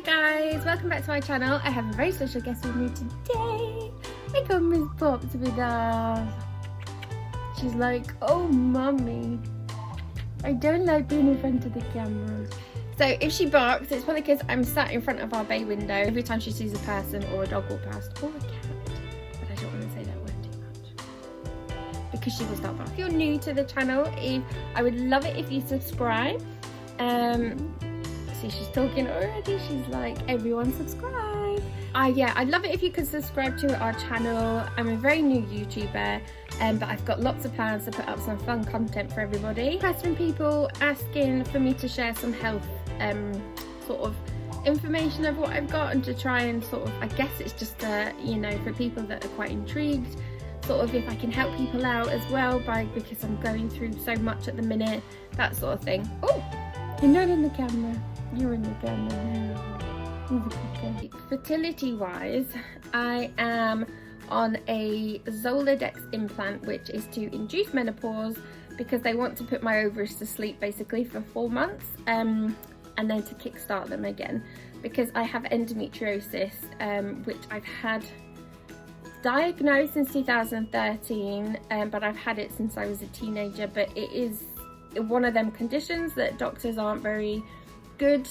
guys, welcome back to my channel. I have a very special guest with me today. I got Miss Pops with us. She's like, oh mummy, I don't like being in front of the camera. So if she barks, it's probably because I'm sat in front of our bay window. Every time she sees a person or a dog walk past, or a cat, but I don't want to say that word too much because she will start barking. If you're new to the channel, I would love it if you subscribe. See, she's talking already. She's like, everyone subscribe. I'd love it if you could subscribe to our channel. I'm a very new YouTuber, but I've got lots of plans to put up some fun content for everybody. I've had some people asking for me to share some health sort of information of what I've got, and to try and sort of, I guess it's just you know, for people that are quite intrigued, sort of if I can help people out as well, because I'm going through so much at the minute, that sort of thing. Oh, you're not in the camera. You're in the camera. Fertility wise, I am on a Zoladex implant, which is to induce menopause, because they want to put my ovaries to sleep basically for 4 months, and then to kickstart them again, because I have endometriosis, which I've had diagnosed since 2013, but I've had it since I was a teenager. But it is one of them conditions that doctors aren't very good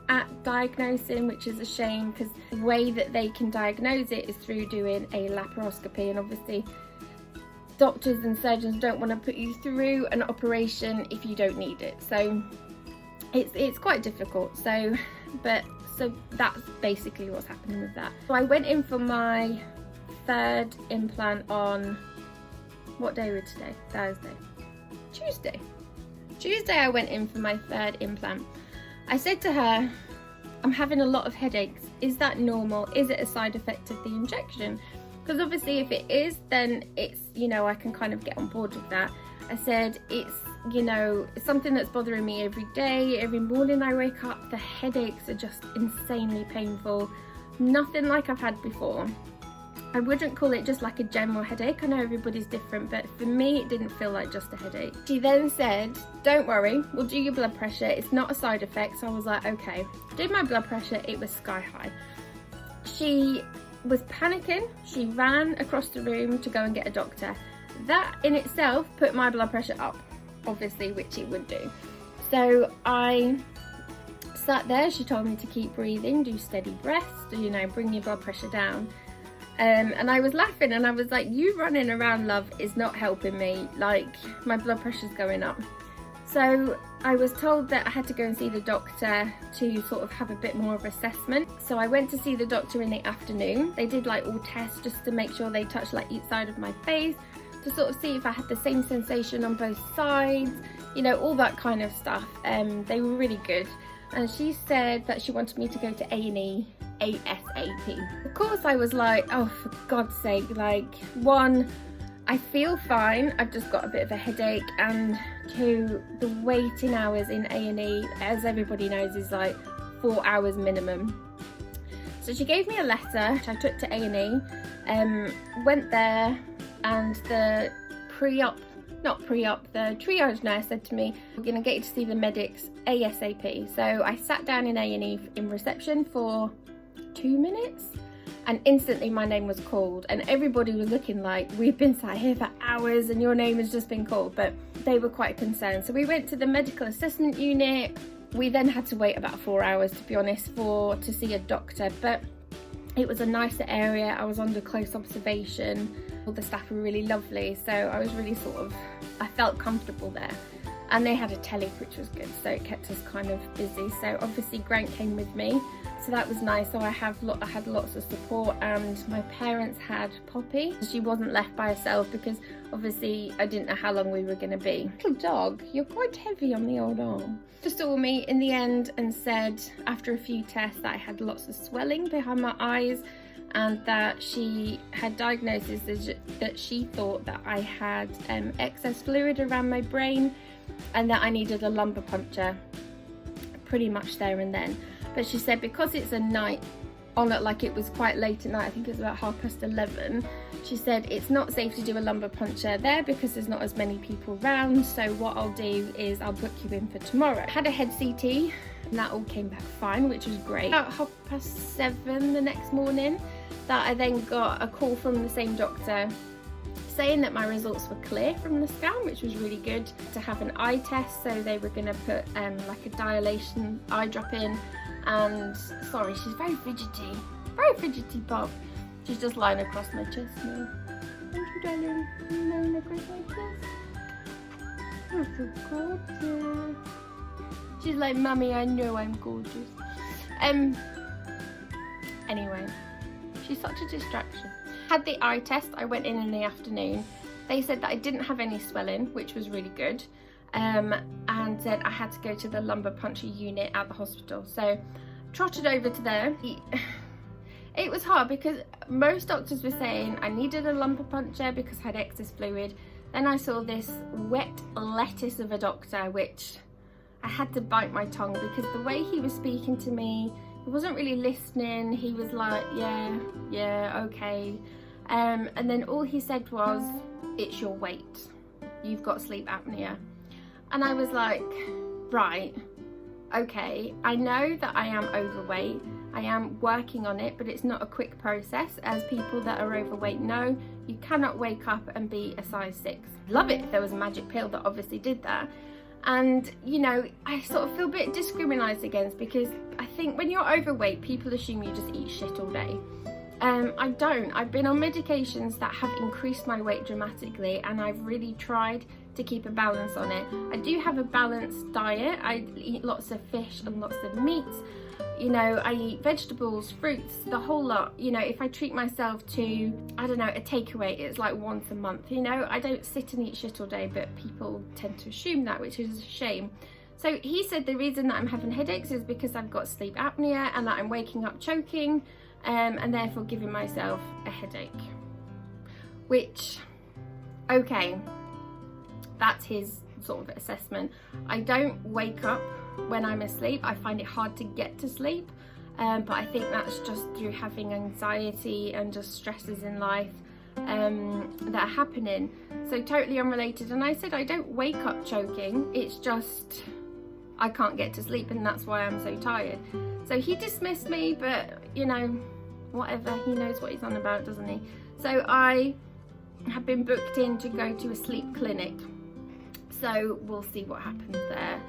at diagnosing, which is a shame, because the way that they can diagnose it is through doing a laparoscopy, and obviously doctors and surgeons don't want to put you through an operation if you don't need it, so it's quite difficult. So that's basically what's happening with that. So I went in for my third implant on, what day was today? Thursday. Tuesday I went in for my third implant. I said to her, I'm having a lot of headaches. Is that normal? Is it a side effect of the injection? Because obviously if it is, then it's, you know, I can kind of get on board with that. I said, it's, you know, it's something that's bothering me every day. Every morning I wake up, the headaches are just insanely painful. Nothing like I've had before. I wouldn't call it just like a general headache. I know everybody's different, but for me it didn't feel like just a headache. She then said, don't worry, we'll do your blood pressure. It's not a side effect. So I was like, okay. Did my blood pressure, it was sky high. She was panicking. She ran across the room to go and get a doctor. That in itself put my blood pressure up, obviously, which it would do. So I sat there. She told me to keep breathing, do steady breaths, you know, bring your blood pressure down. And I was laughing, and I was like, you running around, love, is not helping me. Like, my blood pressure's going up. So I was told that I had to go and see the doctor to sort of have a bit more of assessment. So I went to see the doctor in the afternoon. They did like all tests just to make sure they touched like each side of my face, to sort of see if I had the same sensation on both sides, you know, all that kind of stuff. They were really good. And she said that she wanted me to go to A&E ASAP. Of course I was like, oh, for God's sake, like, one, I feel fine, I've just got a bit of a headache, and two, the waiting hours in A&E, as everybody knows, is like 4 hours minimum. So she gave me a letter, which I took to A&E, went there, and the the triage nurse said to me, we're going to get you to see the medics ASAP. So I sat down in A&E in reception for 2 minutes, and instantly my name was called, and everybody was looking like, we've been sat here for hours and your name has just been called. But they were quite concerned. So we went to the medical assessment unit. We then had to wait about 4 hours, to be honest, to see a doctor, but it was a nicer area. I was under close observation. All the staff were really lovely, so I was really I felt comfortable there. And they had a telly, which was good, so it kept us kind of busy. So obviously Grant came with me, so that was nice. So I had lots of support, and my parents had Poppy. She wasn't left by herself, because obviously I didn't know how long we were going to be. Little dog, you're quite heavy on the old arm. She saw me in the end and said, after a few tests, that I had lots of swelling behind my eyes, and that she had diagnosis that she thought that I had excess fluid around my brain, and that I needed a lumbar puncture pretty much there and then. But she said, because it's a night on it, like it was quite late at night, I think it was about 11:30, she said it's not safe to do a lumbar puncture there because there's not as many people around. So what I'll do is I'll book you in for tomorrow. I had a head CT and that all came back fine, which was great. About 7:30 the next morning that I then got a call from the same doctor saying that my results were clear from the scan, which was really good. To have an eye test, so they were going to put like a dilation eye drop in. And sorry, she's very fidgety Bob. She's just lying across my chest now. Thank you, darling. Lying across my chest. You're so gorgeous. She's like, Mummy, I know I'm gorgeous. Anyway, she's such a distraction. Had the eye test. I went in the afternoon. They said that I didn't have any swelling, which was really good, and said I had to go to the lumbar puncture unit at the hospital. So trotted over to there. It was hard because most doctors were saying I needed a lumbar puncture because I had excess fluid. Then I saw this wet lettuce of a doctor, which I had to bite my tongue because the way he was speaking to me, he wasn't really listening. He was like, yeah, okay. And then all he said was, it's your weight. You've got sleep apnea. And I was like, right, okay. I know that I am overweight. I am working on it, but it's not a quick process. As people that are overweight know, you cannot wake up and be a size 6. Love it if there was a magic pill that obviously did that. And, you know, I sort of feel a bit discriminated against because I think when you're overweight, people assume you just eat shit all day. I don't. I've been on medications that have increased my weight dramatically, and I've really tried to keep a balance on it. I do have a balanced diet. I eat lots of fish and lots of meats. You know, I eat vegetables, fruits, the whole lot. You know, if I treat myself to, I don't know, a takeaway, it's like once a month. You know, I don't sit and eat shit all day, but people tend to assume that, which is a shame. So he said the reason that I'm having headaches is because I've got sleep apnea and that I'm waking up choking, and therefore giving myself a headache. Which, okay, that's his sort of assessment. I don't wake up when I'm asleep. I find it hard to get to sleep, but I think that's just through having anxiety and just stresses in life that are happening. So totally unrelated. And I said I don't wake up choking, it's just I can't get to sleep, and that's why I'm so tired. So he dismissed me, but you know, whatever, he knows what he's on about, doesn't he? So I have been booked in to go to a sleep clinic, so we'll see what happens there.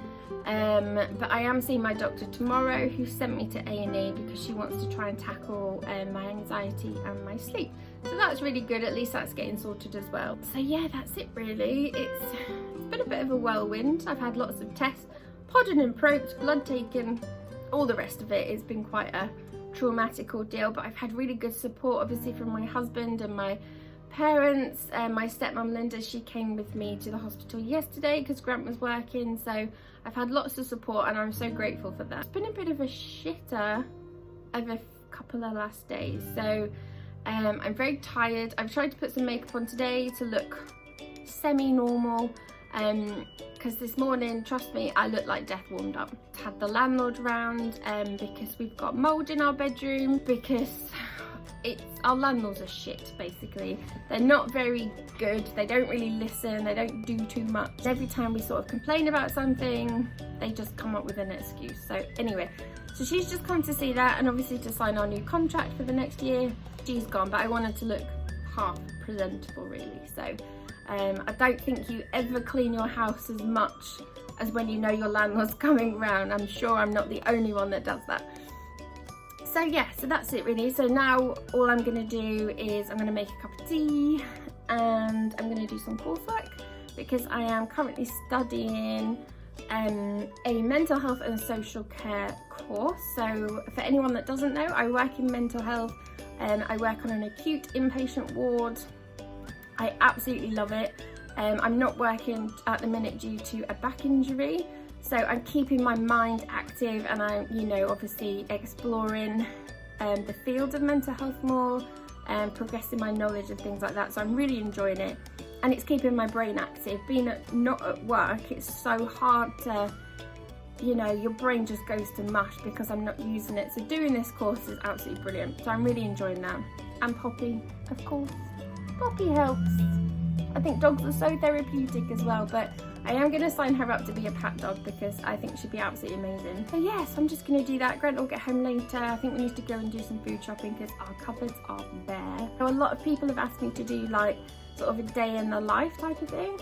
But I am seeing my doctor tomorrow, who sent me to A&E because she wants to try and tackle my anxiety and my sleep. So that's really good, at least that's getting sorted as well. So yeah, that's it really. It's been a bit of a whirlwind. I've had lots of tests, podded and probed, blood taken, all the rest of it. It's been quite a traumatic ordeal, but I've had really good support obviously from my husband and my parents. My stepmom Linda, she came with me to the hospital yesterday because Grant was working, so I've had lots of support and I'm so grateful for that. It's been a bit of a shitter over a couple of last days, so I'm very tired. I've tried to put some makeup on today to look semi-normal, because this morning, trust me, I look like death warmed up. Had the landlord round because we've got mould in our bedroom, because our landlords are shit basically. They're not very good, they don't really listen, they don't do too much. Every time we sort of complain about something, they just come up with an excuse. So anyway, so she's just come to see that, and obviously to sign our new contract for the next year. She's gone, but I wanted to look half presentable really. So I don't think you ever clean your house as much as when you know your landlord's coming round. I'm sure I'm not the only one that does that. So yeah, so that's it really. So now all I'm going to do is I'm going to make a cup of tea and I'm going to do some coursework, because I am currently studying a mental health and social care course. So for anyone that doesn't know, I work in mental health and I work on an acute inpatient ward. I absolutely love it. I'm not working at the minute due to a back injury, so I'm keeping my mind active, and I'm, you know, obviously exploring the field of mental health more and progressing my knowledge and things like that. So I'm really enjoying it, and it's keeping my brain active. Being not at work, it's so hard to, you know, your brain just goes to mush because I'm not using it. So doing this course is absolutely brilliant. So I'm really enjoying that. And Poppy, of course. Poppy helps. I think dogs are so therapeutic as well, but I am going to sign her up to be a pat dog because I think she'd be absolutely amazing. So yes, I'm just going to do that. Grant will get home later. I think we need to go and do some food shopping because our cupboards are bare. So a lot of people have asked me to do like sort of a day in the life type of thing.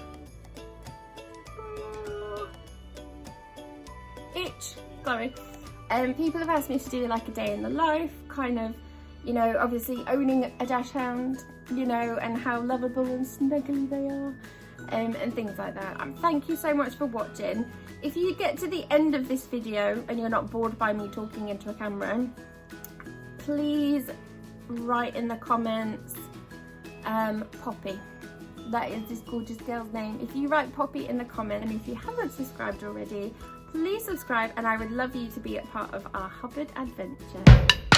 Itch, sorry. People have asked me to do like a day in the life, kind of, you know, obviously owning a dachshund, you know, and how lovable and snuggly they are, and things like that. Thank you so much for watching. If you get to the end of this video and you're not bored by me talking into a camera, please write in the comments Poppy. That is this gorgeous girl's name. If you write Poppy in the comment, and if you haven't subscribed already, please subscribe, and I would love you to be a part of our Hubbard adventure.